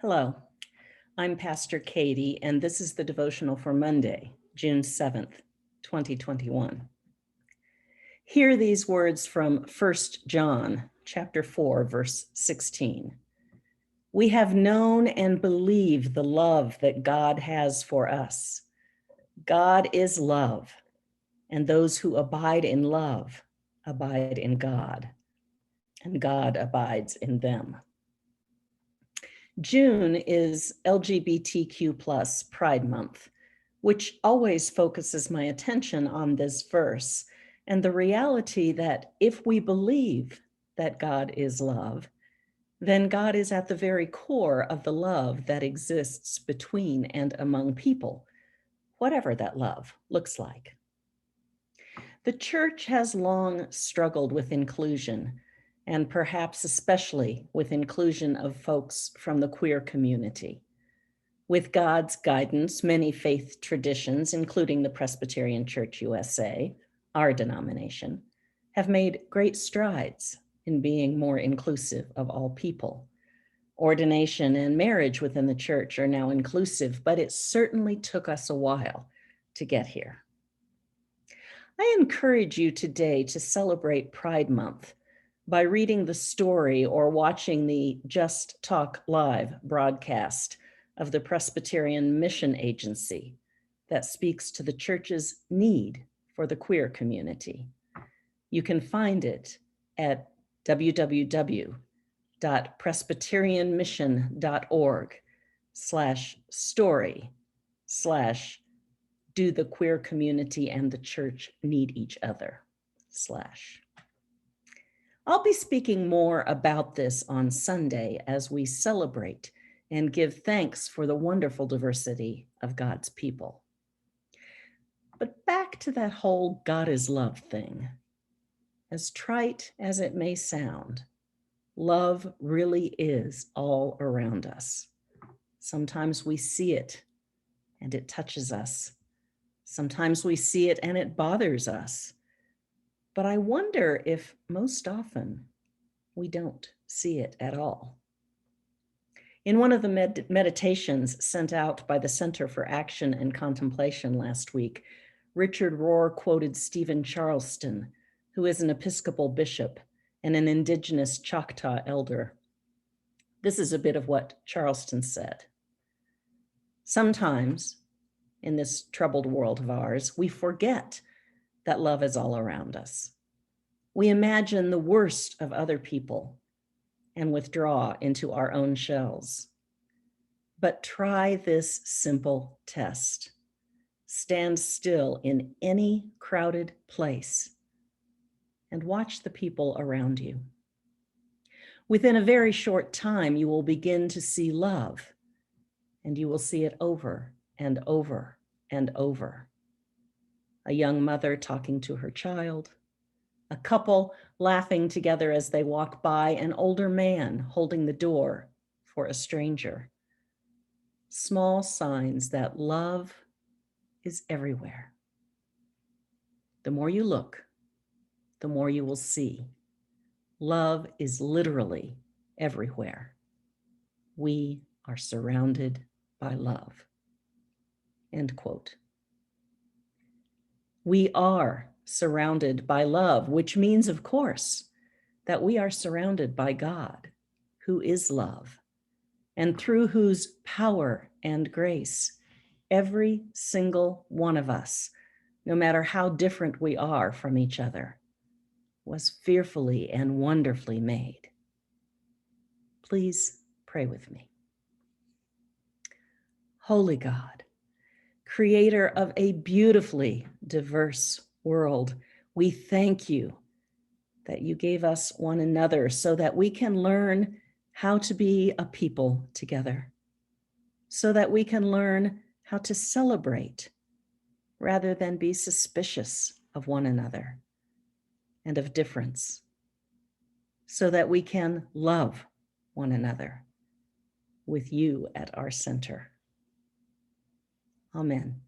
Hello, I'm Pastor Katie, and this is the devotional for Monday, June 7th, 2021. Hear these words from 1 John chapter 4, verse 16. We have known and believe the love that God has for us. God is love, and those who abide in love abide in God, and God abides in them. June is LGBTQ plus Pride Month, which always focuses my attention on this verse and the reality that if we believe that God is love, then God is at the very core of the love that exists between and among people, whatever that love looks like. The church has long struggled with inclusion, and perhaps especially with inclusion of folks from the queer community. With God's guidance, many faith traditions, including the Presbyterian Church USA, our denomination, have made great strides in being more inclusive of all people. Ordination and marriage within the church are now inclusive, but it certainly took us a while to get here. I encourage you today to celebrate Pride Month by reading the story or watching the Just Talk Live broadcast of the Presbyterian Mission Agency that speaks to the church's need for the queer community. You can find it at www.presbyterianmission.org/story/do the queer community and the church need each other /. I'll be speaking more about this on Sunday as we celebrate and give thanks for the wonderful diversity of God's people. But back to that whole God is love thing. As trite as it may sound, love really is all around us. Sometimes we see it and it touches us. Sometimes we see it and it bothers us. But I wonder if most often we don't see it at all. In one of the meditations sent out by the Center for Action and Contemplation last week, Richard Rohr quoted Stephen Charleston, who is an Episcopal bishop and an indigenous Choctaw elder. This is a bit of what Charleston said. Sometimes, in this troubled world of ours, we forget that love is all around us. We imagine the worst of other people and withdraw into our own shells. But try this simple test. Stand still in any crowded place and watch the people around you. Within a very short time, you will begin to see love, and you will see it over and over and over. A young mother talking to her child, a couple laughing together as they walk by, an older man holding the door for a stranger. Small signs that love is everywhere. The more you look, the more you will see. Love is literally everywhere. We are surrounded by love. End quote. We are surrounded by love, which means, of course, that we are surrounded by God, who is love, and through whose power and grace, every single one of us, no matter how different we are from each other, was fearfully and wonderfully made. Please pray with me. Holy God, creator of a beautifully diverse world, we thank you that you gave us one another so that we can learn how to be a people together, so that we can learn how to celebrate rather than be suspicious of one another and of difference, so that we can love one another with you at our center. Amen.